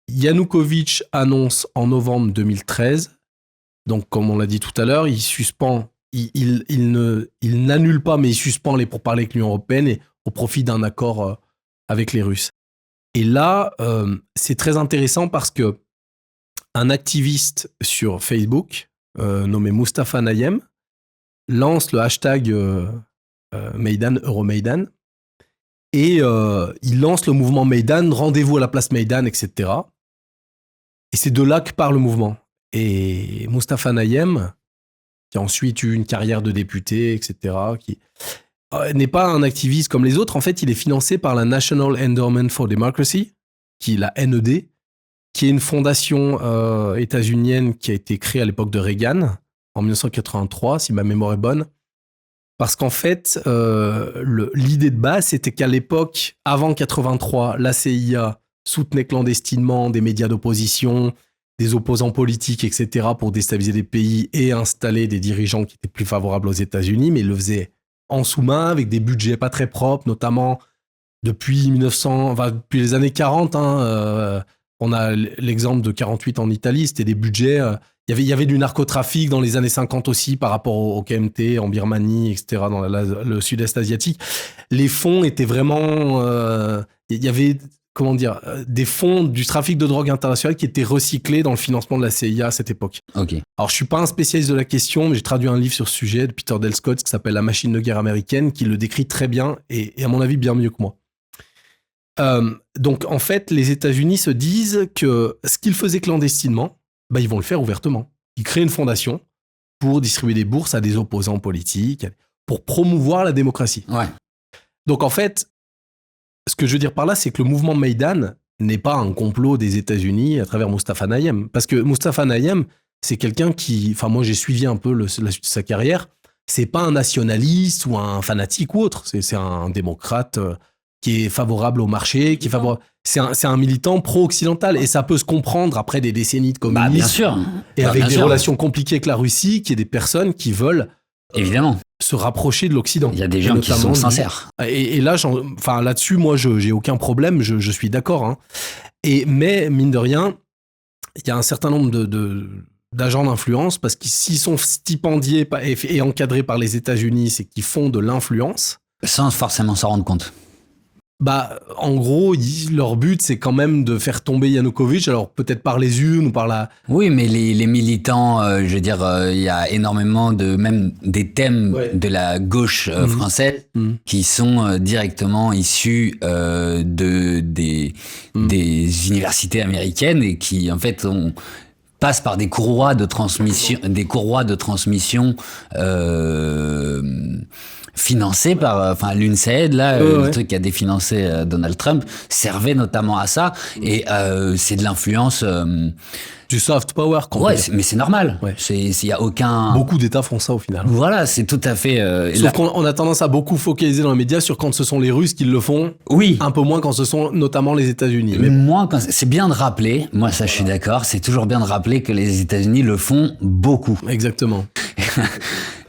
Yanukovych annonce en novembre 2013, donc comme on l'a dit tout à l'heure, il suspend, il n'annule pas, mais il suspend les pourparlers avec l'Union européenne et au profit d'un accord avec les Russes. Et là, c'est très intéressant parce que un activiste sur Facebook, nommé Mustafa Nayem, lance le hashtag Maidan, Euromaidan, et il lance le mouvement Maidan, rendez-vous à la place Maidan, etc. Et c'est de là que part le mouvement. Et Mustafa Nayem, qui a ensuite eu une carrière de député, etc., qui n'est pas un activiste comme les autres. En fait, il est financé par la National Endowment for Democracy, qui est la NED, qui est une fondation états-unienne qui a été créée à l'époque de Reagan, en 1983, si ma mémoire est bonne. Parce qu'en fait, l'idée de base, c'était qu'à l'époque, avant 83, la CIA soutenait clandestinement des médias d'opposition, des opposants politiques, etc., pour déstabiliser des pays et installer des dirigeants qui étaient plus favorables aux États-Unis, mais ils le faisaient en sous-main, avec des budgets pas très propres, notamment depuis depuis les années 40. On a l'exemple de 48 en Italie, c'était des budgets... Il y avait du narcotrafic dans les années 50 aussi par rapport au KMT en Birmanie, etc., dans le sud-est asiatique. Les fonds étaient vraiment... il y avait, des fonds du trafic de drogue international qui étaient recyclés dans le financement de la CIA à cette époque. Okay. Alors, je suis pas un spécialiste de la question, mais j'ai traduit un livre sur ce sujet de Peter Dale Scott qui s'appelle « La machine de guerre américaine », qui le décrit très bien et à mon avis bien mieux que moi. Donc, en fait, les États-Unis se disent que ce qu'ils faisaient clandestinement, ils vont le faire ouvertement. Ils créent une fondation pour distribuer des bourses à des opposants politiques, pour promouvoir la démocratie. Ouais. Donc, en fait, ce que je veux dire par là, c'est que le mouvement Maïdan n'est pas un complot des États-Unis à travers Mustafa Nayem. Parce que Mustafa Nayem, c'est quelqu'un qui... Enfin, moi, j'ai suivi un peu la suite de sa carrière. C'est pas un nationaliste ou un fanatique ou autre. C'est un démocrate... qui est favorable au marché, qui est favorable... C'est un militant pro-occidental et ça peut se comprendre après des décennies de communisme. Bien sûr. Et avec des relations compliquées avec la Russie, qu'il y ait des personnes qui veulent évidemment se rapprocher de l'Occident. Il y a des gens qui sont sincères. Et là, là-dessus, moi, j'ai aucun problème, je suis d'accord. Hein. Mais mine de rien, il y a un certain nombre d'agents d'influence parce que s'ils sont stipendiés et encadrés par les États-Unis, c'est qu'ils font de l'influence. Sans forcément s'en rendre compte. En gros, leur but, c'est quand même de faire tomber Yanukovych, alors peut-être par les urnes ou par la... Oui, mais les militants, je veux dire, il y a énormément même des thèmes de la gauche française qui sont directement issus des universités américaines et qui, en fait, passent par des courroies de transmission, financé par l'UNCED, le truc qui a définancé Donald Trump, servait notamment à ça. Et c'est de l'influence... du soft power. Mais c'est normal. Il y a aucun... Beaucoup d'États font ça au final. Voilà, c'est tout à fait... Sauf qu'on a tendance à beaucoup focaliser dans les médias sur quand ce sont les Russes qui le font. Oui. Un peu moins quand ce sont notamment les États-Unis. Mais c'est bien de rappeler, moi ça je suis d'accord, c'est toujours bien de rappeler que les États-Unis le font beaucoup. Exactement.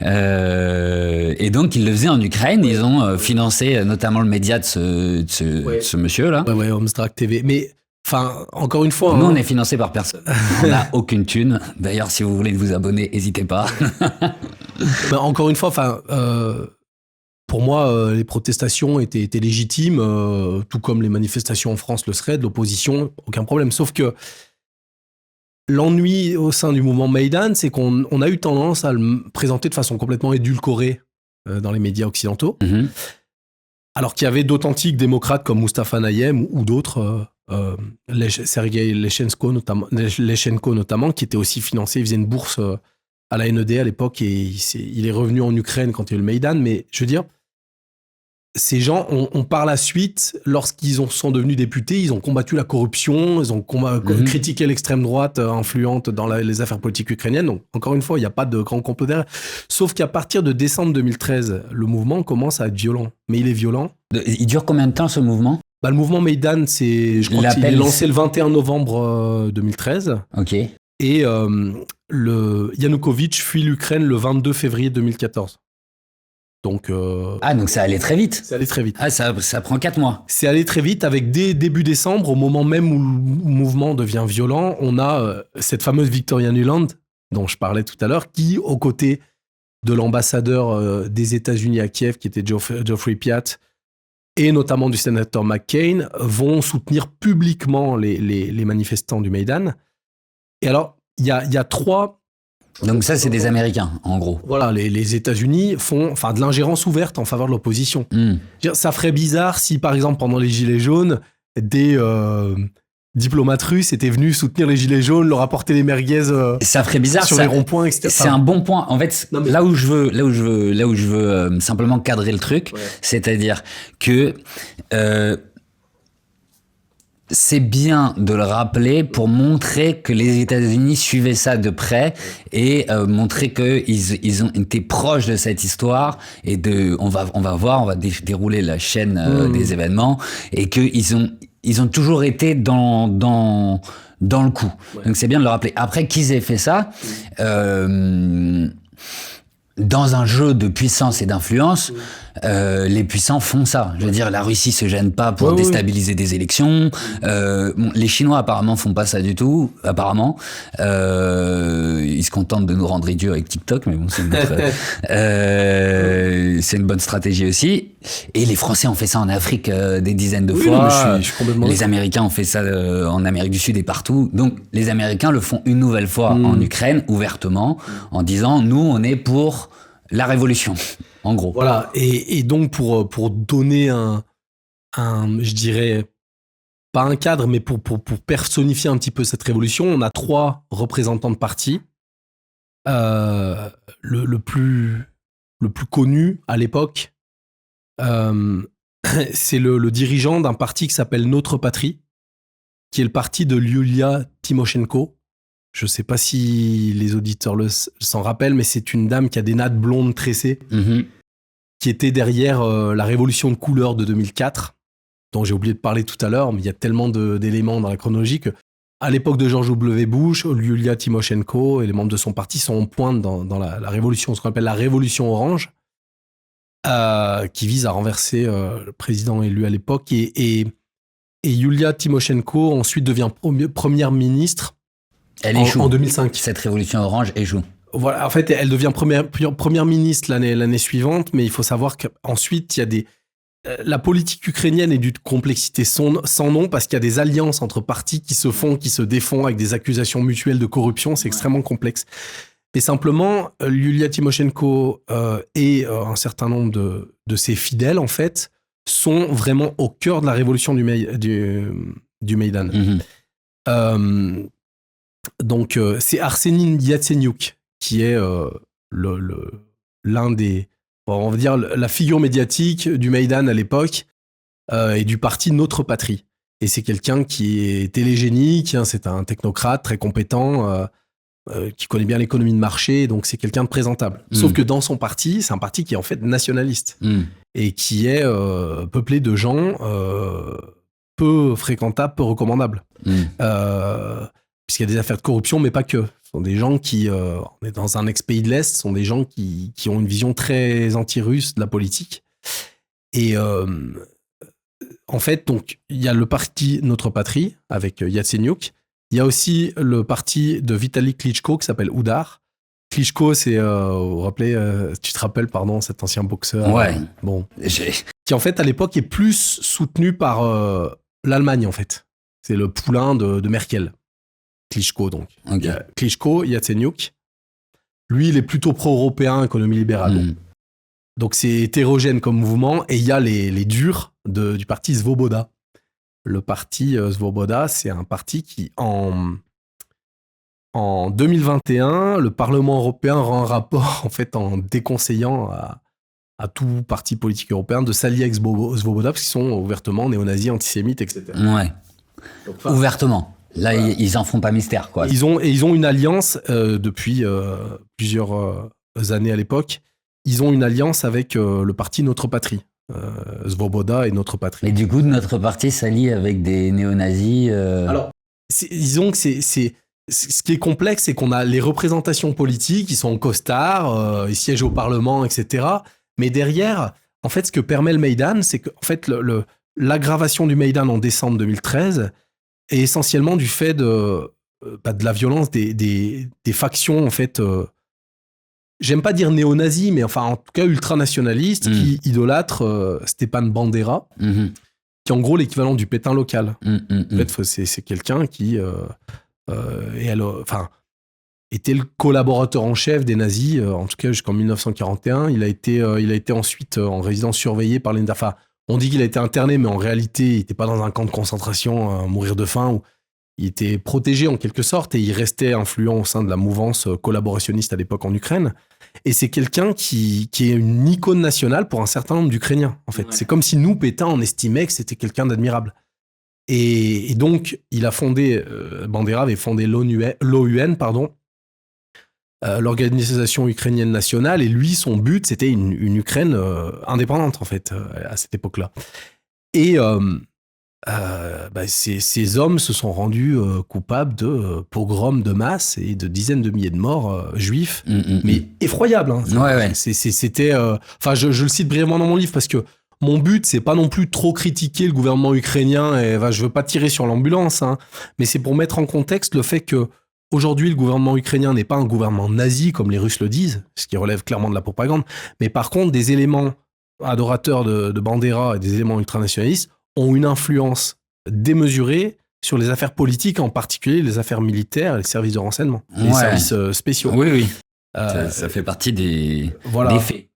Et donc ils le faisaient en Ukraine, ils ont financé notamment le média de ce monsieur-là. Ouais, Omstrak TV. Mais encore une fois... Nous, on est financé par personne. On n'a aucune thune. D'ailleurs, si vous voulez vous abonner, n'hésitez pas. Encore une fois, pour moi, les protestations étaient légitimes, tout comme les manifestations en France le seraient, de l'opposition, aucun problème. Sauf que l'ennui au sein du mouvement Maïdan, c'est qu'on a eu tendance à le présenter de façon complètement édulcorée dans les médias occidentaux, alors qu'il y avait d'authentiques démocrates comme Mustafa Nayem ou d'autres... Sergei Leschenko notamment, qui était aussi financé, il faisait une bourse à la NED à l'époque et il est revenu en Ukraine quand il y a eu le Maïdan. Mais je veux dire, ces gens ont par la suite, lorsqu'ils sont devenus députés, ils ont combattu la corruption, ils ont critiqué l'extrême droite influente dans les affaires politiques ukrainiennes. Donc, encore une fois, il n'y a pas de grand complot derrière. Sauf qu'à partir de décembre 2013, le mouvement commence à être violent. Mais il est violent. Il dure combien de temps ce mouvement ? Le mouvement Maïdan, je crois qu'il est lancé le 21 novembre 2013. Ok. Et Yanukovych fuit l'Ukraine le 22 février 2014. Donc, donc ça allait très vite. C'est allé très vite. Ça prend 4 mois. C'est allé très vite avec dès début décembre, au moment même où le mouvement devient violent, on a cette fameuse Victoria Nuland dont je parlais tout à l'heure, qui, aux côtés de l'ambassadeur des États-Unis à Kiev, qui était Geoffrey Piat, et notamment du sénateur McCain, vont soutenir publiquement les manifestants du Maïdan. Et alors, il y a 3... Donc ça, c'est des Américains, en gros. Voilà, les États-Unis font de l'ingérence ouverte en faveur de l'opposition. Ça ferait bizarre si, par exemple, pendant les Gilets jaunes, des diplomates russes étaient venus soutenir les Gilets jaunes, leur apporter les merguez ça ferait bizarre, sur les ronds-points, etc. C'est un bon point. En fait, là où je veux simplement cadrer le truc, c'est-à-dire que c'est bien de le rappeler pour montrer que les États-Unis suivaient ça de près et montrer qu'ils ont été proches de cette histoire et on va dérouler la chaîne des événements et qu'ils ont toujours été dans le coup. Ouais. Donc c'est bien de le rappeler. Après qu'ils aient fait ça, dans un jeu de puissance et d'influence, les puissants font ça. Je veux dire, la Russie se gêne pas pour déstabiliser des élections. Les Chinois apparemment font pas ça du tout. Apparemment, ils se contentent de nous rendre idiots avec TikTok, mais bon, c'est une bonne stratégie aussi. Et les Français ont fait ça en Afrique des dizaines de fois. Je suis complètement les Américains ont fait ça en Amérique du Sud et partout. Donc, les Américains le font une nouvelle fois en Ukraine, ouvertement, en disant, nous, on est pour la révolution, en gros. Voilà, et donc pour donner un, je dirais, pas un cadre, mais pour personnifier un petit peu cette révolution, on a 3 représentants de parti. Le plus connu à l'époque, c'est le dirigeant d'un parti qui s'appelle Notre Patrie, qui est le parti de Yulia Tymoshenko. Je ne sais pas si les auditeurs s'en rappellent, mais c'est une dame qui a des nattes blondes tressées, qui était derrière la révolution de couleur de 2004, dont j'ai oublié de parler tout à l'heure, mais il y a tellement d'éléments dans la chronologie que, à l'époque de George W. Bush, Yulia Tymoshenko et les membres de son parti sont en pointe dans la révolution, ce qu'on appelle la révolution orange, qui vise à renverser le président élu à l'époque. Et Yulia Tymoshenko ensuite devient première ministre. Elle échoue. En 2005. Cette révolution orange échoue. Voilà, en fait, elle devient première ministre l'année suivante, mais il faut savoir qu'ensuite, il y a la politique ukrainienne est d'une complexité sans nom parce qu'il y a des alliances entre partis qui se défont avec des accusations mutuelles de corruption. C'est extrêmement complexe. Et simplement, Yulia Tymoshenko et un certain nombre de ses fidèles, en fait, sont vraiment au cœur de la révolution du Maïdan. Donc, c'est Arseniy Yatsenyuk qui est l'un des... on va dire la figure médiatique du Maïdan à l'époque et du parti Notre Patrie. Et c'est quelqu'un qui est télégénique, c'est un technocrate très compétent, qui connaît bien l'économie de marché, donc c'est quelqu'un de présentable. Sauf que dans son parti, c'est un parti qui est en fait nationaliste et qui est peuplé de gens peu fréquentables, peu recommandables. Puisqu'il y a des affaires de corruption, mais pas que. Ce sont des gens qui, on est dans un ex-pays de l'Est, ce sont des gens qui ont une vision très anti-russe de la politique. Et en fait, donc, il y a le parti Notre Patrie, avec Yatsenyuk. Il y a aussi le parti de Vitali Klitschko, qui s'appelle Udar. Klitschko, c'est, tu te rappelles, pardon, cet ancien boxeur. Ouais. Qui, en fait, à l'époque, est plus soutenu par l'Allemagne, en fait. C'est le poulain de Merkel. Klitschko, donc. Okay. Klitschko, Yatsenyuk. Lui, il est plutôt pro-européen, économie libérale. Donc, c'est hétérogène comme mouvement. Et il y a les durs du parti Svoboda. Le parti Svoboda, c'est un parti qui, en 2021, le Parlement européen rend un rapport, en fait, en déconseillant à tout parti politique européen de s'allier avec Svoboda, parce qu'ils sont ouvertement néo-nazis, antisémites, etc. Ouais. Donc, ouvertement. Là, voilà. Ils en font pas mystère, quoi. Ils ont une alliance depuis plusieurs années à l'époque. Ils ont une alliance avec le parti Notre Patrie. Svoboda et Notre Patrie. Mais du coup, Notre Parti s'allie avec des néo-nazis. Alors, disons que ce qui est complexe, c'est qu'on a les représentations politiques, ils sont en costard, ils siègent au Parlement, etc. Mais derrière, en fait, ce que permet le Maïdan, c'est que en fait, l'aggravation du Maïdan en décembre 2013 est essentiellement du fait de la violence des factions, en fait, j'aime pas dire néo-nazis, mais enfin, en tout cas, ultranationalistes qui idolâtrent Stepan Bandera, qui est en gros l'équivalent du Pétain local. En fait, c'est quelqu'un qui était le collaborateur en chef des nazis, en tout cas jusqu'en 1941. Il a été ensuite en résidence surveillée par les... Enfin, on dit qu'il a été interné, mais en réalité, il n'était pas dans un camp de concentration à mourir de faim, où il était protégé en quelque sorte, et il restait influent au sein de la mouvance collaborationniste à l'époque en Ukraine. Et c'est quelqu'un qui est une icône nationale pour un certain nombre d'Ukrainiens, en fait. Ouais. C'est comme si nous, Pétain, on estimait que c'était quelqu'un d'admirable. Et donc, il a fondé, Bandera avait fondé l'OUN, l'Organisation ukrainienne nationale, et lui, son but, c'était une Ukraine indépendante, en fait, à cette époque-là. Et ces hommes se sont rendus coupables de pogroms de masse et de dizaines de milliers de morts juifs, mais effroyables. Hein. Ouais. C'était... je le cite brièvement dans mon livre, parce que mon but, c'est pas non plus trop critiquer le gouvernement ukrainien, et je veux pas tirer sur l'ambulance, hein, mais c'est pour mettre en contexte le fait que aujourd'hui, le gouvernement ukrainien n'est pas un gouvernement nazi, comme les Russes le disent, ce qui relève clairement de la propagande, mais par contre, des éléments adorateurs de Bandera et des éléments ultranationalistes ont une influence démesurée sur les affaires politiques, en particulier les affaires militaires et les services de renseignement, les services spéciaux. Oui. Ça fait partie des faits.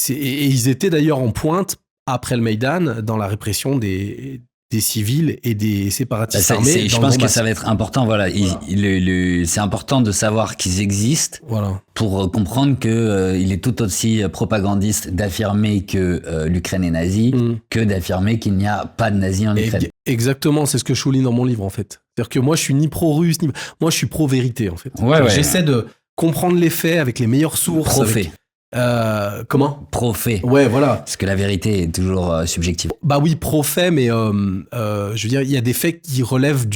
Et ils étaient d'ailleurs en pointe, après le Maïdan, dans la répression des civils et des séparatistes armés. Je pense que ça va être important. C'est important de savoir qu'ils existent pour comprendre qu'il est tout aussi propagandiste d'affirmer que l'Ukraine est nazie que d'affirmer qu'il n'y a pas de nazis en Ukraine. Exactement, c'est ce que je souligne dans mon livre, en fait. C'est-à-dire que moi, je suis ni pro-russe, moi, je suis pro-vérité, en fait. J'essaie de comprendre les faits avec les meilleures sources. Pro-fait. Comment ? Pro-fait. Ouais, voilà. Parce que la vérité est toujours subjective. Bah oui, pro-fait, mais je veux dire, il y a des faits qui relèvent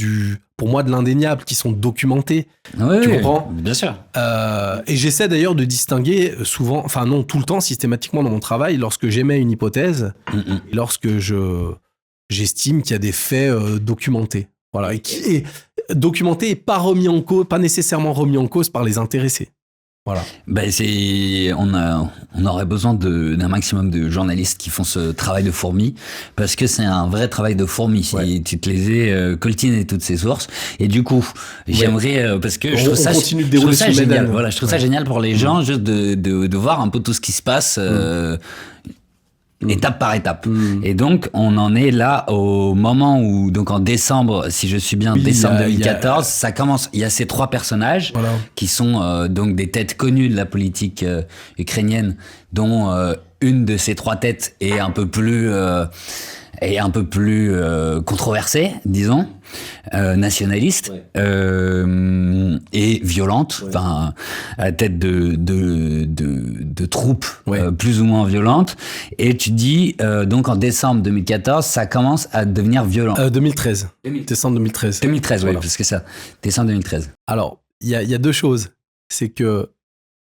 pour moi, de l'indéniable, qui sont documentés. Tu comprends ? Bien sûr. Et j'essaie d'ailleurs de distinguer souvent, enfin non, tout le temps, systématiquement dans mon travail, lorsque j'émets une hypothèse, et lorsque j'estime qu'il y a des faits documentés. Voilà, et qui est documenté et pas remis en cause, pas nécessairement remis en cause par les intéressés. Voilà. On aurait besoin d'un maximum de journalistes qui font ce travail de fourmi, parce que c'est un vrai travail de fourmi. Si tu te les ai coltiné toutes ces sources, et du coup, j'aimerais parce que je trouve ça génial. Voilà, je trouve ça génial pour les gens, juste de voir un peu tout ce qui se passe. Étape par étape. Et donc, on en est là au moment où, donc en décembre, si je suis bien, décembre 2014, ça commence. Il y a ces trois personnages qui sont donc des têtes connues de la politique ukrainienne, dont une de ces trois têtes est un peu plus controversée, disons, nationaliste, et violente, à la tête de troupes plus ou moins violentes. Et tu dis, donc en décembre 2014, ça commence à devenir violent. 2013. Décembre 2013. 2013, oui, parce que ça, décembre 2013. Alors, il y a deux choses. C'est que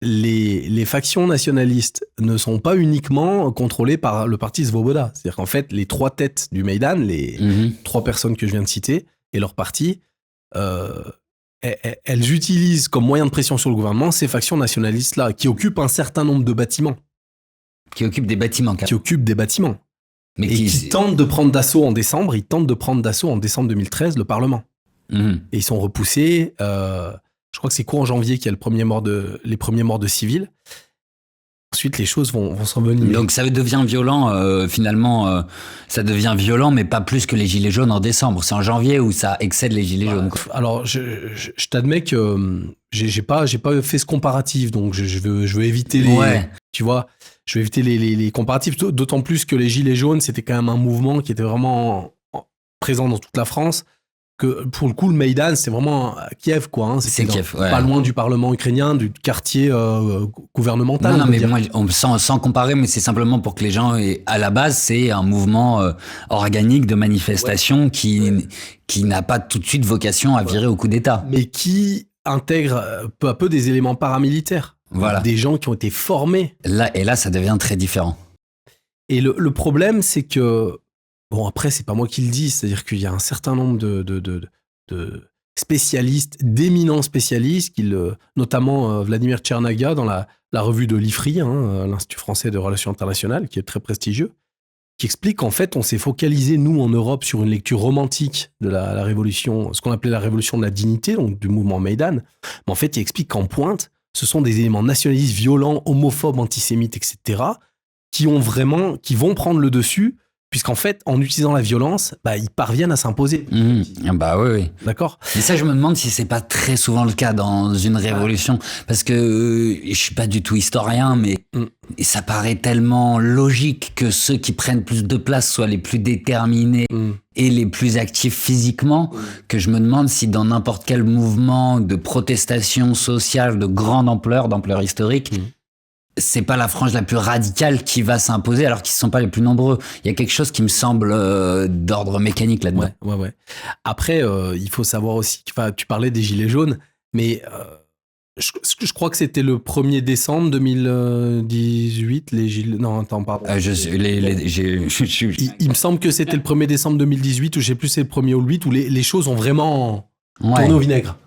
les factions nationalistes ne sont pas uniquement contrôlées par le parti Svoboda. C'est-à-dire qu'en fait, les trois têtes du Maïdan, les trois personnes que je viens de citer, et leur parti, elles utilisent comme moyen de pression sur le gouvernement ces factions nationalistes-là, qui occupent un certain nombre de bâtiments. Qui occupent des bâtiments. Mais qui tentent de prendre d'assaut en décembre. Ils tentent de prendre d'assaut en décembre 2013 le Parlement. Et ils sont repoussés... je crois que c'est court janvier qu'il y a les premiers morts de civils. Ensuite, les choses vont s'envenimer. Donc ça devient violent, finalement, ça devient violent, mais pas plus que les Gilets jaunes en décembre. C'est en janvier où ça excède les Gilets jaunes. Alors, je t'admets que j'ai pas fait ce comparatif, donc je veux éviter tu vois, je veux éviter les comparatifs, d'autant plus que les Gilets jaunes, c'était quand même un mouvement qui était vraiment présent dans toute la France. Que pour le coup, le Maïdan, c'est vraiment à Kiev, quoi. Hein. C'est Kiev, pas loin du Parlement ukrainien, du quartier gouvernemental. Non, mais moi, sans comparer, mais c'est simplement pour que les gens, à la base, c'est un mouvement organique de manifestation qui n'a pas tout de suite vocation à virer au coup d'État. Mais qui intègre peu à peu des éléments paramilitaires. Voilà. Des gens qui ont été formés. Là, ça devient très différent. Et le problème, c'est que, bon, après, c'est pas moi qui le dis, c'est-à-dire qu'il y a un certain nombre de spécialistes, d'éminents spécialistes, notamment Vladimir Tchernaga dans la revue de l'IFRI, l'Institut français de relations internationales, qui est très prestigieux, qui explique qu'en fait, on s'est focalisé, nous, en Europe, sur une lecture romantique de la révolution, ce qu'on appelait la révolution de la dignité, donc du mouvement Maïdan. Mais en fait, il explique qu'en pointe, ce sont des éléments nationalistes, violents, homophobes, antisémites, etc., qui vont prendre le dessus, puisqu'en fait, en utilisant la violence, ils parviennent à s'imposer. Bah oui. D'accord. Mais ça, je me demande si c'est pas très souvent le cas dans une révolution, parce que je suis pas du tout historien, mais ça paraît tellement logique que ceux qui prennent plus de place soient les plus déterminés et les plus actifs physiquement, que je me demande si dans n'importe quel mouvement de protestation sociale de grande ampleur, d'ampleur historique, c'est pas la frange la plus radicale qui va s'imposer alors qu'ils ne sont pas les plus nombreux. Il y a quelque chose qui me semble d'ordre mécanique là-dedans. Ouais. Après, il faut savoir aussi, tu parlais des Gilets jaunes, mais je crois que c'était le 1er décembre 2018, les Gilets... Non, attends, pardon. Il me semble que c'était le 1er décembre 2018, ou je sais plus, c'est le 1er ou le 8, où les choses ont vraiment tourné au vinaigre.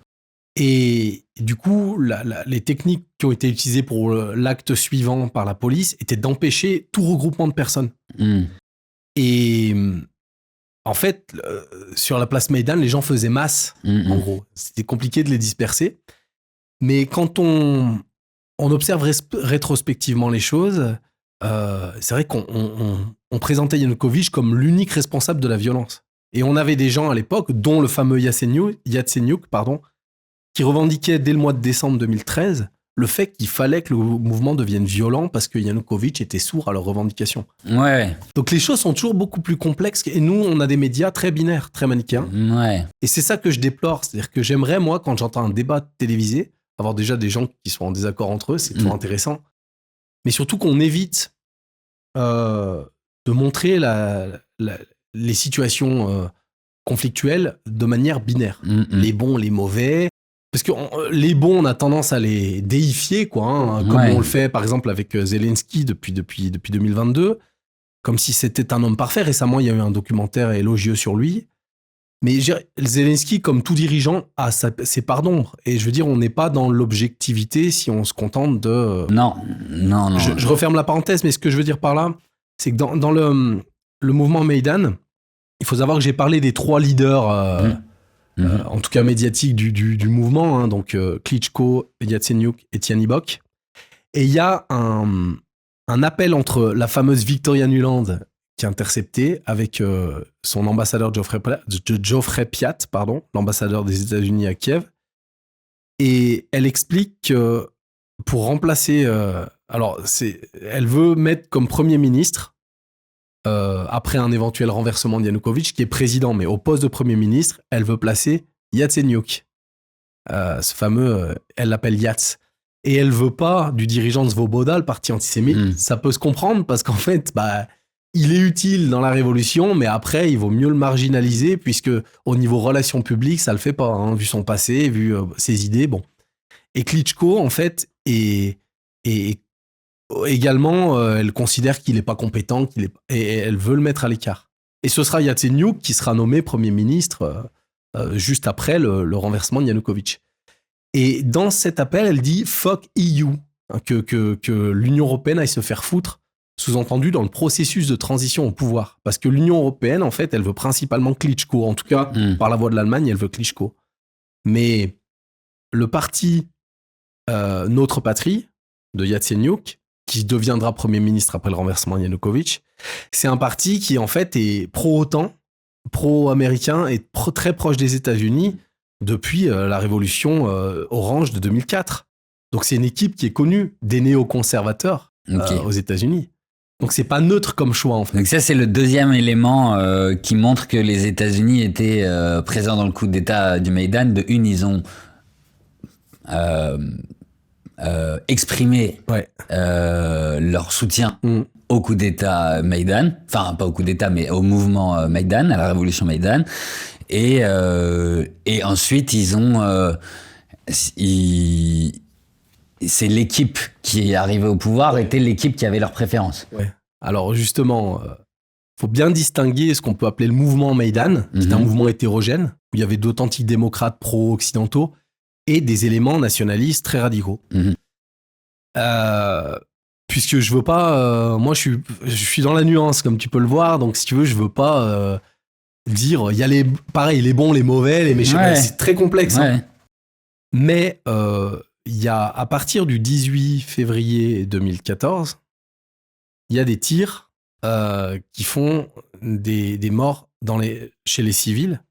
Et du coup, les techniques qui ont été utilisées pour l'acte suivant par la police étaient d'empêcher tout regroupement de personnes. Et en fait, sur la place Maïdan, les gens faisaient masse, en gros. C'était compliqué de les disperser. Mais quand on observe rétrospectivement les choses, c'est vrai qu'on présentait Yanukovych comme l'unique responsable de la violence. Et on avait des gens à l'époque, dont le fameux Yatsenyuk, qui revendiquait dès le mois de décembre 2013 le fait qu'il fallait que le mouvement devienne violent parce que Yanukovych était sourd à leurs revendications. Ouais. Donc les choses sont toujours beaucoup plus complexes et nous, on a des médias très binaires, très manichéens. Ouais. Et c'est ça que je déplore. C'est-à-dire que j'aimerais, moi, quand j'entends un débat télévisé, avoir déjà des gens qui sont en désaccord entre eux, c'est toujours intéressant. Mais surtout qu'on évite de montrer les situations conflictuelles de manière binaire. Les bons, les mauvais. Parce que les bons, on a tendance à les déifier, comme on le fait par exemple avec Zelensky depuis 2022, comme si c'était un homme parfait. Récemment, il y a eu un documentaire élogieux sur lui. Mais Zelensky, comme tout dirigeant, a ses parts d'ombre. Et je veux dire, on n'est pas dans l'objectivité si on se contente de... Non. Je referme la parenthèse, mais ce que je veux dire par là, c'est que dans le mouvement Maïdan, il faut savoir que j'ai parlé des 3 leaders... en tout cas médiatique du mouvement, donc Klitschko, Yatsenyuk et Tyanibok. Et il y a un appel entre la fameuse Victoria Nuland, qui est interceptée, avec son ambassadeur Geoffrey Piat, l'ambassadeur des États-Unis à Kiev. Et elle explique que pour remplacer... elle veut mettre comme Premier ministre, après un éventuel renversement de Yanukovych, qui est président, mais au poste de Premier ministre, elle veut placer Yatsenyuk. Ce fameux, elle l'appelle Yats. Et elle veut pas du dirigeant Svoboda, le parti antisémite. Ça peut se comprendre parce qu'en fait, il est utile dans la révolution, mais après, il vaut mieux le marginaliser puisque au niveau relations publiques, ça le fait pas, vu son passé, vu ses idées. Bon. Et Klitschko, en fait, est également, elle considère qu'il n'est pas compétent, et elle veut le mettre à l'écart. Et ce sera Yatsenyuk qui sera nommé Premier ministre juste après le renversement de Yanukovych. Et dans cet appel, elle dit « fuck EU », que l'Union européenne aille se faire foutre, sous-entendu dans le processus de transition au pouvoir. Parce que l'Union européenne, en fait, elle veut principalement Klitschko. En tout cas, par la voix de l'Allemagne, elle veut Klitschko. Mais le parti Notre Patrie, de Yatsenyuk, qui deviendra Premier ministre après le renversement de Yanukovych, c'est un parti qui, en fait, est pro-OTAN, pro-américain et très proche des États-Unis depuis la révolution orange de 2004. Donc, c'est une équipe qui est connue des néoconservateurs aux États-Unis. Donc, c'est pas neutre comme choix, en fait. Donc, ça, c'est le deuxième élément qui montre que les États-Unis étaient présents dans le coup d'État du Maïdan. De une, ils ont... exprimer leur soutien au coup d'État Maïdan, enfin pas au coup d'État mais au mouvement Maïdan, à la révolution Maïdan, et ensuite c'est l'équipe qui est arrivée au pouvoir était l'équipe qui avait leur préférence. Alors justement, faut bien distinguer ce qu'on peut appeler le mouvement Maïdan, qui est un mouvement hétérogène, où il y avait d'authentiques démocrates pro-occidentaux et des éléments nationalistes très radicaux. Puisque je veux pas... moi, je suis dans la nuance, comme tu peux le voir, donc si tu veux, je veux pas dire... Il y a les bons, les mauvais, les méchants. Ouais. C'est très complexe. Ouais. Hein. Mais il y a, à partir du 18 février 2014, il y a des tirs qui font des morts chez les civils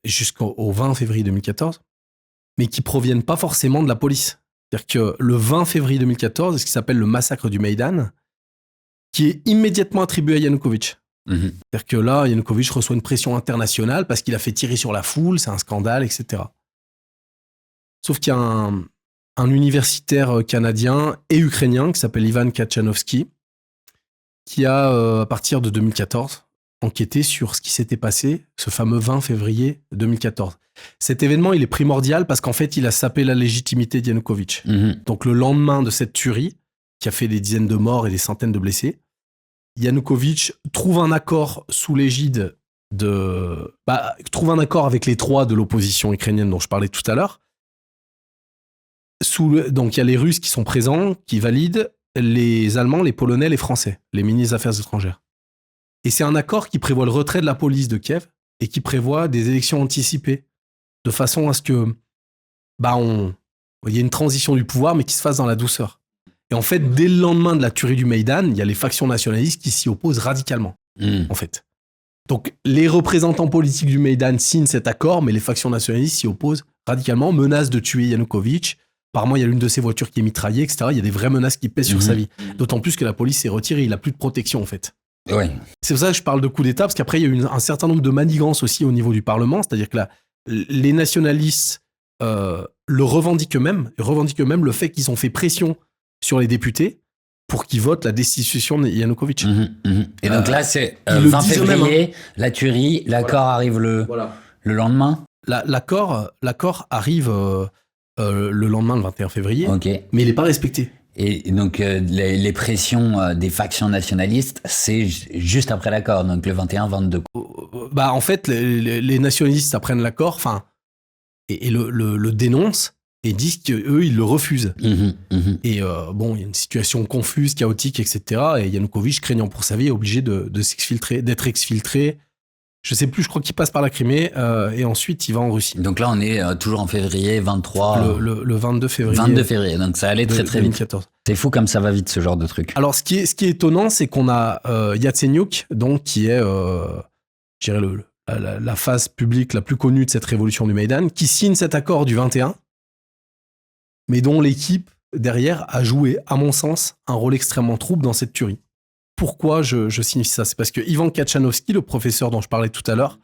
jusqu'au 20 février 2014, mais qui proviennent pas forcément de la police. C'est-à-dire que le 20 février 2014, ce qui s'appelle le massacre du Maïdan, qui est immédiatement attribué à Yanukovych. C'est-à-dire que là, Yanukovych reçoit une pression internationale parce qu'il a fait tirer sur la foule, c'est un scandale, etc. Sauf qu'il y a un universitaire canadien et ukrainien qui s'appelle Ivan Kachanovski, qui a, à partir de 2014, enquêté sur ce qui s'était passé ce fameux 20 février 2014. Cet événement, il est primordial parce qu'en fait, il a sapé la légitimité de Yanukovych. Donc le lendemain de cette tuerie, qui a fait des dizaines de morts et des centaines de blessés, Yanukovych trouve un accord sous l'égide trouve un accord avec les trois de l'opposition ukrainienne dont je parlais tout à l'heure. Donc il y a les Russes qui sont présents, qui valident, les Allemands, les Polonais, les Français, les ministres des Affaires étrangères. Et c'est un accord qui prévoit le retrait de la police de Kiev et qui prévoit des élections anticipées, de façon à ce que il y ait une transition du pouvoir, mais qui se fasse dans la douceur. Et en fait, dès le lendemain de la tuerie du Maïdan, il y a les factions nationalistes qui s'y opposent radicalement, en fait. Donc les représentants politiques du Maïdan signent cet accord, mais les factions nationalistes s'y opposent radicalement, menacent de tuer Yanukovych. Apparemment, il y a l'une de ses voitures qui est mitraillée, etc. Il y a des vraies menaces qui pèsent sur sa vie. D'autant plus que la police s'est retirée, il n'a plus de protection, en fait. Ouais. C'est pour ça que je parle de coup d'État, parce qu'après, il y a eu un certain nombre de manigances aussi au niveau du Parlement, c'est-à-dire que les nationalistes le revendiquent eux-mêmes le fait qu'ils ont fait pression sur les députés pour qu'ils votent la destitution de Yanukovych. Et donc là, c'est 20 février, la tuerie, l'accord arrive le lendemain. L'accord arrive le lendemain, le 21 février, mais il n'est pas respecté. Et donc, les pressions des factions nationalistes, c'est juste après l'accord, donc le 21-22. En fait, les nationalistes apprennent l'accord, et le dénoncent, et disent qu'eux, ils le refusent. Et il y a une situation confuse, chaotique, etc. Et Yanukovych, craignant pour sa vie, est obligé de s'exfiltrer, d'être exfiltré. Je sais plus, je crois qu'il passe par la Crimée, et ensuite il va en Russie. Donc là, on est toujours en février 23. Le 22 février. 22 février, donc ça allait très très 2014. Vite. C'est fou comme ça va vite, ce genre de truc. Alors, ce qui est étonnant, c'est qu'on a Yatsenyuk, donc, qui est, je dirais, la phase publique la plus connue de cette révolution du Maïdan, qui signe cet accord du 21, mais dont l'équipe, derrière, a joué, à mon sens, un rôle extrêmement trouble dans cette tuerie. Pourquoi je signifie ça ? C'est parce que Ivan Kachanovski, le professeur dont je parlais tout à l'heure,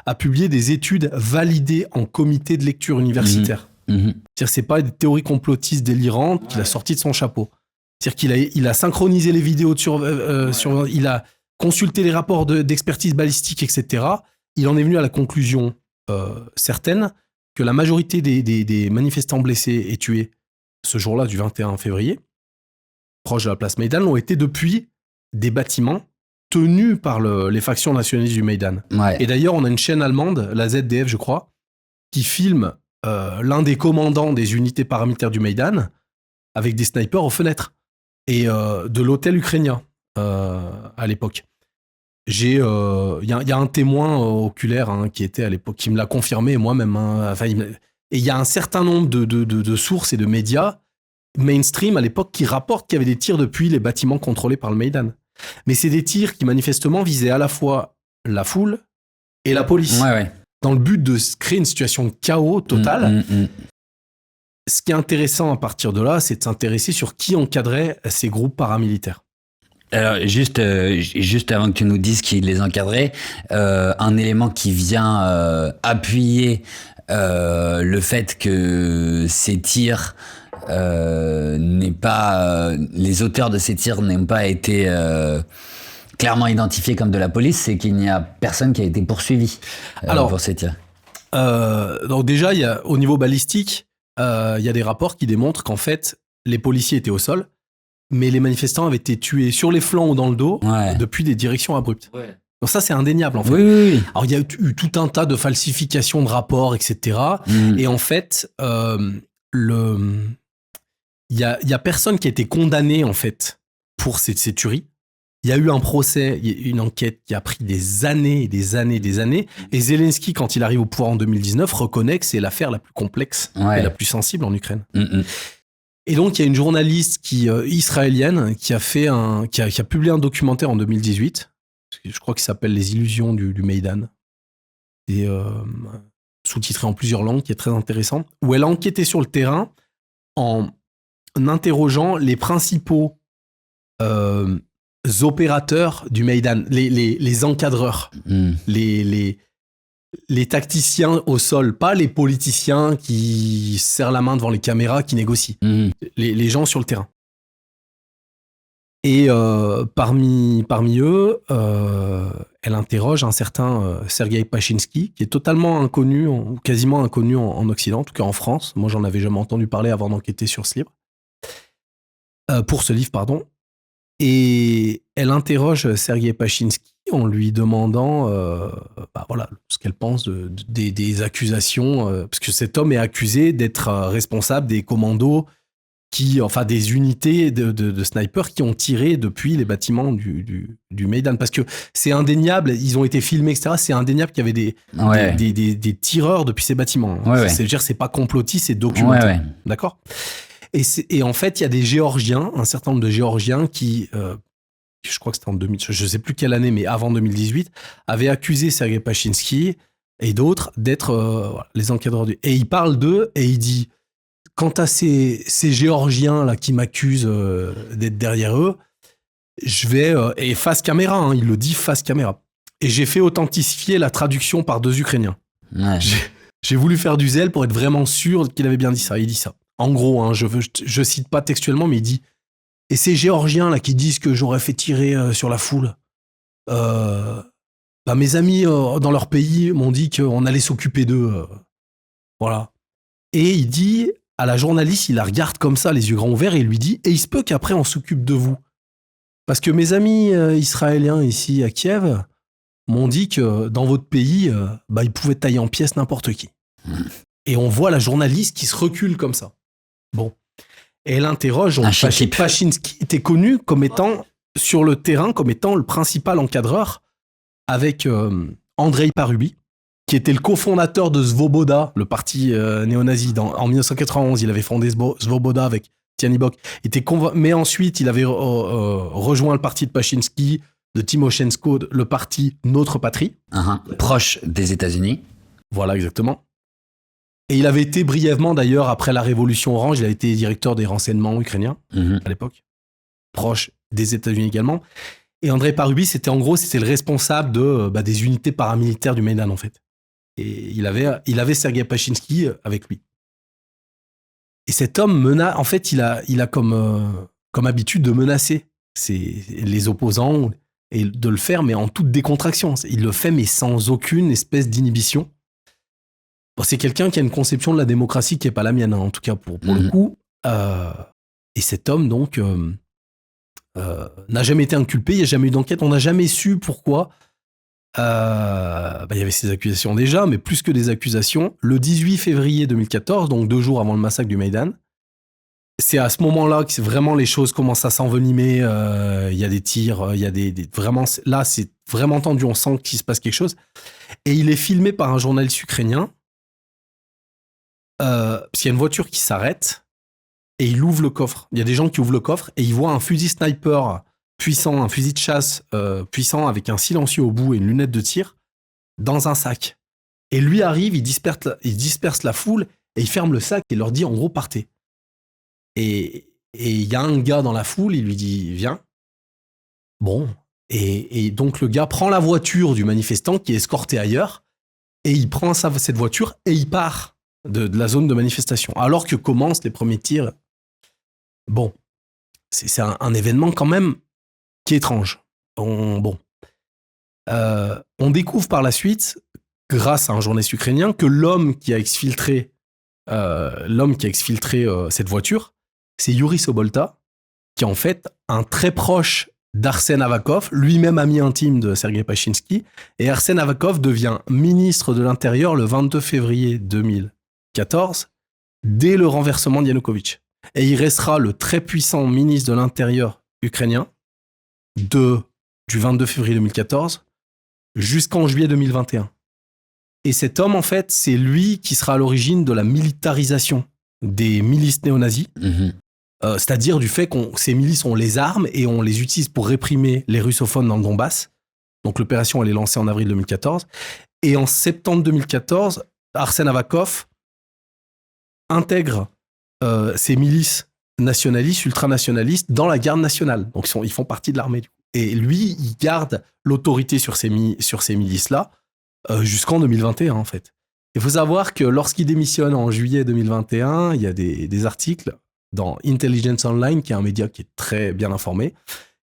a publié des études validées en comité de lecture universitaire. C'est-à-dire, c'est pas des théories complotistes délirantes qu'il a sorties de son chapeau. C'est-à-dire qu'il a synchronisé les vidéos il a consulté les rapports d'expertise balistique, etc. Il en est venu à la conclusion certaine que la majorité des manifestants blessés et tués ce jour-là du 21 février, proche de la place Maïdan, l'ont été depuis des bâtiments tenus par les factions nationalistes du Maïdan. Et d'ailleurs, on a une chaîne allemande, la ZDF, je crois, qui filme l'un des commandants des unités paramilitaires du Maïdan avec des snipers aux fenêtres et de l'hôtel ukrainien à l'époque. Il y a un témoin oculaire qui était à l'époque, qui me l'a confirmé moi-même. Et il y a un certain nombre de sources et de médias mainstream à l'époque qui rapportent qu'il y avait des tirs depuis les bâtiments contrôlés par le Maïdan. Mais c'est des tirs qui manifestement visaient à la fois la foule et la police. Dans le but de créer une situation de chaos total. Ce qui est intéressant à partir de là, c'est de s'intéresser sur qui encadrait ces groupes paramilitaires. Alors, juste avant que tu nous dises qui les encadrait, un élément qui vient appuyer le fait que ces tirs les auteurs de ces tirs n'aient pas été clairement identifiés comme de la police, c'est qu'il n'y a personne qui a été poursuivi pour ces tirs. Donc déjà, au niveau balistique, il y a des rapports qui démontrent qu'en fait, les policiers étaient au sol, mais les manifestants avaient été tués sur les flancs ou dans le dos depuis des directions abruptes. Ouais. Donc ça, c'est indéniable, en fait. Oui. Alors, il y a eu tout un tas de falsifications de rapports, etc. Et en fait, il y a personne qui a été condamné, en fait, pour ces tueries. Il y a eu un procès, une enquête qui a pris des années, Et Zelensky, quand il arrive au pouvoir en 2019, reconnaît que c'est l'affaire la plus complexe et la plus sensible en Ukraine. Et donc, il y a une journaliste israélienne qui a publié un documentaire en 2018. Je crois qu'il s'appelle Les illusions du Maïdan. Et sous-titré en plusieurs langues, qui est très intéressant. Où elle a enquêté sur le terrain en interrogeant les principaux opérateurs du Maïdan, les encadreurs, les tacticiens au sol, pas les politiciens qui serrent la main devant les caméras, qui négocient. Les gens sur le terrain. Et parmi eux, elle interroge un certain Sergueï Pachinsky, qui est totalement inconnu, ou quasiment inconnu en Occident, en tout cas en France. Moi, j'en avais jamais entendu parler avant d'enquêter sur ce livre. Pour ce livre, pardon. Et elle interroge Sergueï Pachinsky en lui demandant ce qu'elle pense des accusations, parce que cet homme est accusé d'être responsable des commandos des unités de snipers qui ont tiré depuis les bâtiments du Maïdan. Parce que c'est indéniable, ils ont été filmés, etc. C'est indéniable qu'il y avait des tireurs depuis ces bâtiments. C'est-à-dire, c'est pas complotiste, c'est documenté. D'accord ? Et en fait, il y a des Géorgiens, un certain nombre de Géorgiens qui, je crois que c'était en 2000, je sais plus quelle année, mais avant 2018, avaient accusé Sergueï Pachinsky et d'autres d'être les encadreurs et il parle d'eux et il dit: quant à ces Géorgiens là qui m'accusent d'être derrière eux, je vais et face caméra, il le dit face caméra. Et j'ai fait authentifier la traduction par 2 Ukrainiens. J'ai voulu faire du zèle pour être vraiment sûr qu'il avait bien dit ça. Il dit ça. En gros, je cite pas textuellement, mais il dit: et ces Géorgiens là qui disent que j'aurais fait tirer sur la foule, mes amis dans leur pays m'ont dit qu'on allait s'occuper d'eux. Voilà. Et il dit à la journaliste, il la regarde comme ça, les yeux grands ouverts, et il lui dit: et il se peut qu'après on s'occupe de vous. Parce que mes amis israéliens ici à Kiev m'ont dit que dans votre pays, ils pouvaient tailler en pièces n'importe qui. Et on voit la journaliste qui se recule comme ça. Bon. Et elle interroge, Pachinsky était connu comme étant, sur le terrain, comme étant le principal encadreur avec Andrei Parubi, qui était le cofondateur de Svoboda, le parti néo-nazi. En 1991, il avait fondé Svoboda avec Tianibok. Mais ensuite, il avait rejoint le parti de Pachinsky, de Timoshenko, le parti Notre Patrie. Proche des États-Unis. Voilà, exactement. Et il avait été brièvement, d'ailleurs, après la révolution orange, il a été directeur des renseignements ukrainiens à l'époque, proche des États-Unis également. Et Andrei Parubi, c'était le responsable des unités paramilitaires du Maïdan, en fait. Et il avait Sergueï Pachinsky avec lui. Et cet homme en fait, il a comme habitude de menacer les opposants et de le faire, mais en toute décontraction. Il le fait, mais sans aucune espèce d'inhibition. Bon, c'est quelqu'un qui a une conception de la démocratie qui n'est pas la mienne, en tout cas pour le coup. Et cet homme, donc, n'a jamais été inculpé, il n'y a jamais eu d'enquête, on n'a jamais su pourquoi. Il y avait ces accusations déjà, mais plus que des accusations. Le 18 février 2014, donc 2 jours avant le massacre du Maïdan, c'est à ce moment-là que vraiment les choses commencent à s'envenimer. Il y a des tirs, il y a vraiment, là, c'est vraiment tendu, on sent qu'il se passe quelque chose. Et il est filmé par un journaliste ukrainien, parce qu'il y a une voiture qui s'arrête et il ouvre le coffre. Il y a des gens qui ouvrent le coffre et ils voient un fusil sniper puissant, un fusil de chasse puissant avec un silencieux au bout et une lunette de tir dans un sac. Et lui arrive, il disperse la foule et il ferme le sac et leur dit en gros partez. Et il y a un gars dans la foule, il lui dit viens. Bon. Et donc le gars prend la voiture du manifestant qui est escorté ailleurs et il prend cette voiture et il part de la zone de manifestation. Alors que commencent les premiers tirs. Bon. C'est un événement quand même qui est étrange. On découvre par la suite, grâce à un journaliste ukrainien, que l'homme qui a exfiltré cette voiture, c'est Yuri Sobolta, qui est en fait un très proche d'Arsen Avakov, lui-même ami intime de Sergei Pachinski. Et Arsen Avakov devient ministre de l'Intérieur le 22 février 2014, dès le renversement de Yanukovych. Et il restera le très puissant ministre de l'Intérieur ukrainien du 22 février 2014 jusqu'en juillet 2021. Et cet homme, en fait, c'est lui qui sera à l'origine de la militarisation des milices néo-nazis. C'est-à-dire du fait que ces milices, on les arme et on les utilise pour réprimer les russophones dans le Donbass. Donc l'opération, elle est lancée en avril 2014. Et en septembre 2014, Arsen Avakov intègre ces milices nationalistes, ultranationalistes, dans la garde nationale. Donc ils font partie de l'armée. Et lui, il garde l'autorité sur ces milices-là jusqu'en 2021, en fait. Il faut savoir que lorsqu'il démissionne en juillet 2021, il y a des articles dans Intelligence Online, qui est un média qui est très bien informé,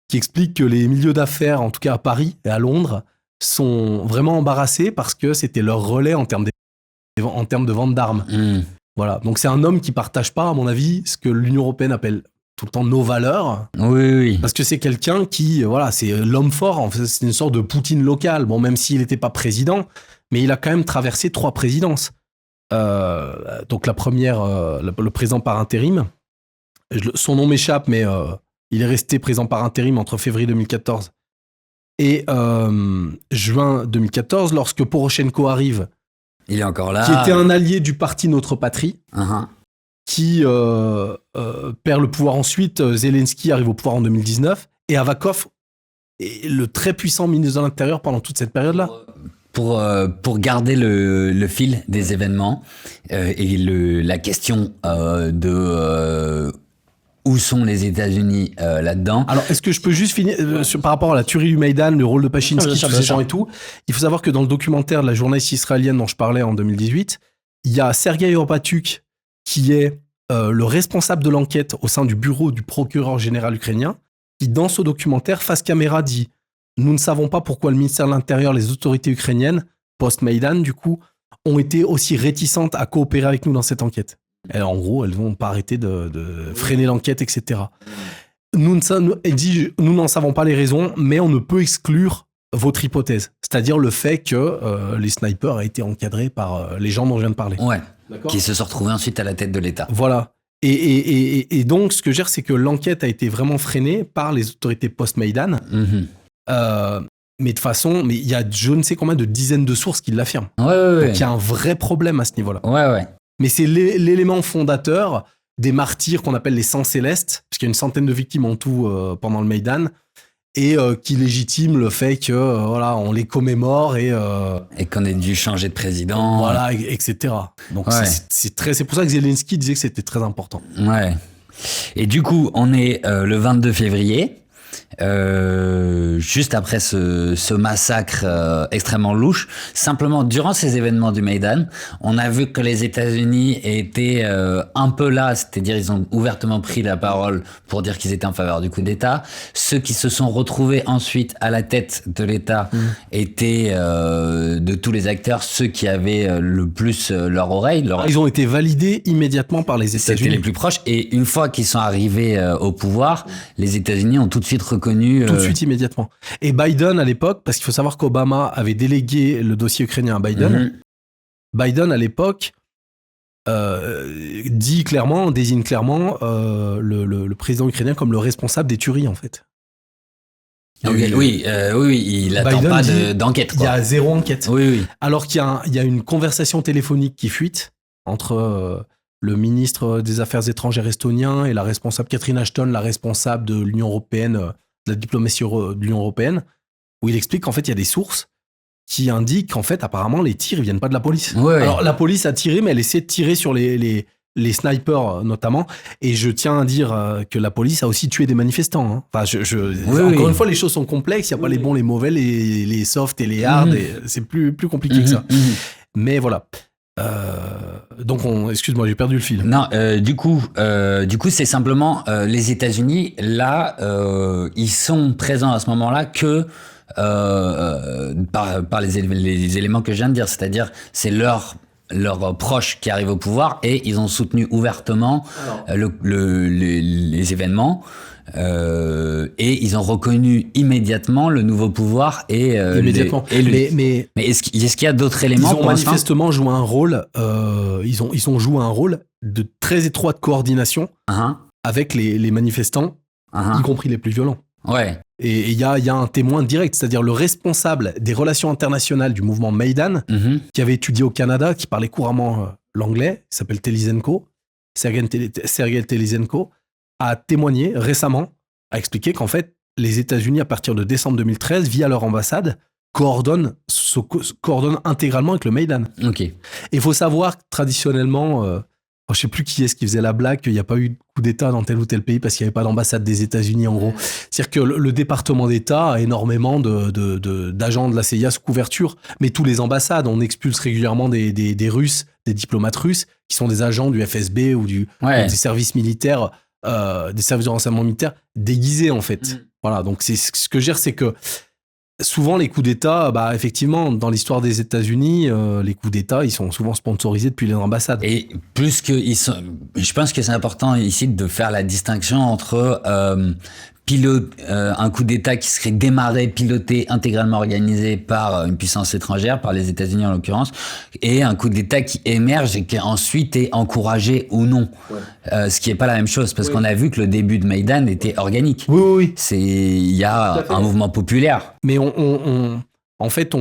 qui explique que les milieux d'affaires, en tout cas à Paris et à Londres, sont vraiment embarrassés parce que c'était leur relais en termes de vente d'armes. Voilà. Donc c'est un homme qui partage pas, à mon avis, ce que l'Union européenne appelle tout le temps nos valeurs. Oui. Parce que c'est quelqu'un qui, voilà, c'est l'homme fort. En fait, c'est une sorte de Poutine local. Bon, même s'il n'était pas président, mais il a quand même traversé 3 présidences. Donc la première, le président par intérim. Son nom m'échappe, mais il est resté président par intérim entre février 2014 et juin 2014, lorsque Poroshenko arrive. Il est encore là. Qui était un allié du parti Notre Patrie, qui perd le pouvoir ensuite. Zelensky arrive au pouvoir en 2019, et Avakov est le très puissant ministre de l'Intérieur pendant toute cette période-là. Pour garder le fil des événements et la question de où sont les États-Unis là-dedans. Alors, est-ce que je peux juste finir par rapport à la tuerie du Maïdan, le rôle de Pachinski, tous ces gens et tout. Il faut savoir que dans le documentaire de la journaliste israélienne dont je parlais en 2018, il y a Sergei Europatuk qui est le responsable de l'enquête au sein du bureau du procureur général ukrainien, qui dans ce documentaire, face caméra, dit « Nous ne savons pas pourquoi le ministère de l'Intérieur, les autorités ukrainiennes, post-Maïdan du coup, ont été aussi réticentes à coopérer avec nous dans cette enquête. » En gros, elles vont pas arrêter de freiner l'enquête, etc. Elle dit, nous n'en savons pas les raisons, mais on ne peut exclure votre hypothèse. C'est-à-dire le fait que les snipers aient été encadrés par les gens dont je viens de parler. Ouais. Qui se sont retrouvés ensuite à la tête de l'État. Voilà. Et donc, ce que je veux dire, c'est que l'enquête a été vraiment freinée par les autorités post-Maïdan. Mais de façon, il y a je ne sais combien de dizaines de sources qui l'affirment. Donc, il y a un vrai problème à ce niveau-là. Mais c'est l'élément fondateur des martyrs qu'on appelle les sangs célestes, parce qu'il y a une centaine de victimes en tout pendant le Maïdan, et qui légitime le fait que voilà, on les commémore et qu'on ait dû changer de président. Voilà, etc. Donc c'est pour ça que Zelensky disait que c'était très important. Ouais. Et du coup, on est le 22 février. Juste après ce massacre extrêmement louche. Simplement, durant ces événements du Maïdan, on a vu que les États-Unis étaient un peu là, c'est-à-dire ils ont ouvertement pris la parole pour dire qu'ils étaient en faveur du coup d'État. Ceux qui se sont retrouvés ensuite à la tête de l'État étaient de tous les acteurs ceux qui avaient le plus leur oreille. Ils ont été validés immédiatement par les États-Unis. C'était les plus proches, et une fois qu'ils sont arrivés au pouvoir, les États-Unis ont tout de suite reconnu. Tout de suite, immédiatement. Et Biden, à l'époque, parce qu'il faut savoir qu'Obama avait délégué le dossier ukrainien à Biden, Biden, à l'époque, désigne clairement le président ukrainien comme le responsable des tueries, en fait. Oui, il n'attend pas d'enquête. Il y a zéro enquête. Oui. Alors qu'il y a une conversation téléphonique qui fuite entre le ministre des Affaires étrangères estonien et la responsable Catherine Ashton, la responsable de l'Union européenne, de la diplomatie de l'Union européenne, où il explique qu'en fait, il y a des sources qui indiquent qu'en fait, apparemment, les tirs, ils viennent pas de la police. Alors, la police a tiré, mais elle essaie de tirer sur les snipers, notamment. Et je tiens à dire que la police a aussi tué des manifestants. Enfin, encore une fois, les choses sont complexes. Il n'y a pas les bons, les mauvais, les softs et les hard. Et c'est plus compliqué que ça. Mais voilà. Donc, excuse-moi, j'ai perdu le fil. Non, du coup, c'est simplement les États-Unis. Là, ils sont présents à ce moment-là que par les éléments que je viens de dire. C'est-à-dire, c'est leur leurs proches qui arrivent au pouvoir et ils ont soutenu ouvertement les événements. Et ils ont reconnu immédiatement le nouveau pouvoir immédiatement. Mais est-ce qu'il y a d'autres éléments? Ils ont manifestement joué un rôle. Ils ont joué un rôle de très étroite coordination avec les manifestants, y compris les plus violents. Ouais. Et il y a un témoin direct, c'est-à-dire le responsable des relations internationales du mouvement Maïdan, qui avait étudié au Canada, qui parlait couramment l'anglais, il s'appelle Telisenko, Sergei Telisenko, a témoigné récemment, a expliqué qu'en fait, les États-Unis, à partir de décembre 2013, via leur ambassade, coordonnent intégralement avec le Maïdan. Ok. Et il faut savoir que traditionnellement, je ne sais plus qui est-ce qui faisait la blague qu'il n'y a pas eu de coup d'État dans tel ou tel pays parce qu'il n'y avait pas d'ambassade des États-Unis, en gros. C'est-à-dire que le département d'État a énormément d'agents de la CIA sous couverture, mais tous les ambassades, on expulse régulièrement des Russes, des diplomates russes, qui sont des agents du FSB ou des services militaires, des services de renseignement militaire déguisés, en fait. Voilà, donc ce que je veux dire, c'est que souvent, les coups d'État, effectivement, dans l'histoire des États-Unis, les coups d'État, ils sont souvent sponsorisés depuis les ambassades. Et plus que je pense que c'est important ici de faire la distinction entre un coup d'État qui serait démarré, piloté, intégralement organisé par une puissance étrangère, par les États-Unis en l'occurrence, et un coup d'État qui émerge et qui ensuite est encouragé ou non. Ce qui n'est pas la même chose, parce qu'on a vu que le début de Maïdan était organique. Oui. Il y a un mouvement populaire. Mais en fait,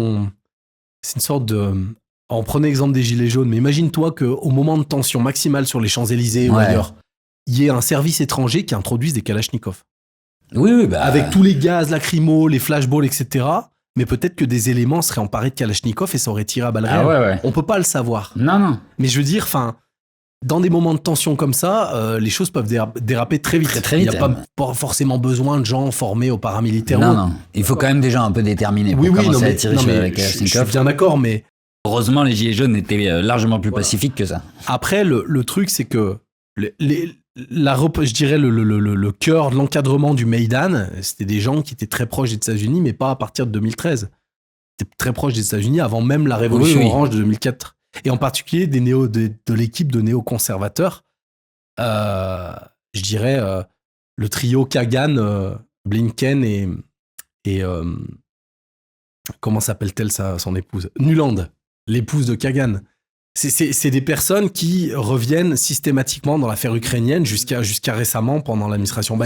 c'est une sorte de... On prenait l'exemple des Gilets jaunes, mais imagine-toi qu'au moment de tension maximale sur les Champs-Élysées ou ailleurs, il y ait un service étranger qui introduise des kalachnikovs. Oui, avec tous les gaz lacrymaux, les flashballs, etc. Mais peut-être que des éléments seraient emparés de kalachnikov et ça aurait tiré à balles réelles. On peut pas le savoir. Non. Mais je veux dire, dans des moments de tension comme ça, les choses peuvent déraper très vite. Très vite. Il n'y a pas forcément besoin de gens formés aux paramilitaires. Non. Il faut quand même des gens un peu déterminés pour commencer à tirer sur les kalachnikovs. Je suis bien d'accord, mais... Heureusement, les Gilets jaunes étaient largement plus pacifiques que ça. Après, le truc, c'est que je dirais le cœur de l'encadrement du Maïdan, c'était des gens qui étaient très proches des États-Unis, mais pas à partir de 2013. C'était très proche des États-Unis avant même la révolution orange de 2004. Et en particulier de l'équipe de néoconservateurs. Je dirais le trio Kagan, Blinken et comment s'appelle-t-elle son épouse? Nuland, l'épouse de Kagan. C'est des personnes qui reviennent systématiquement dans l'affaire ukrainienne jusqu'à récemment pendant l'administration Biden.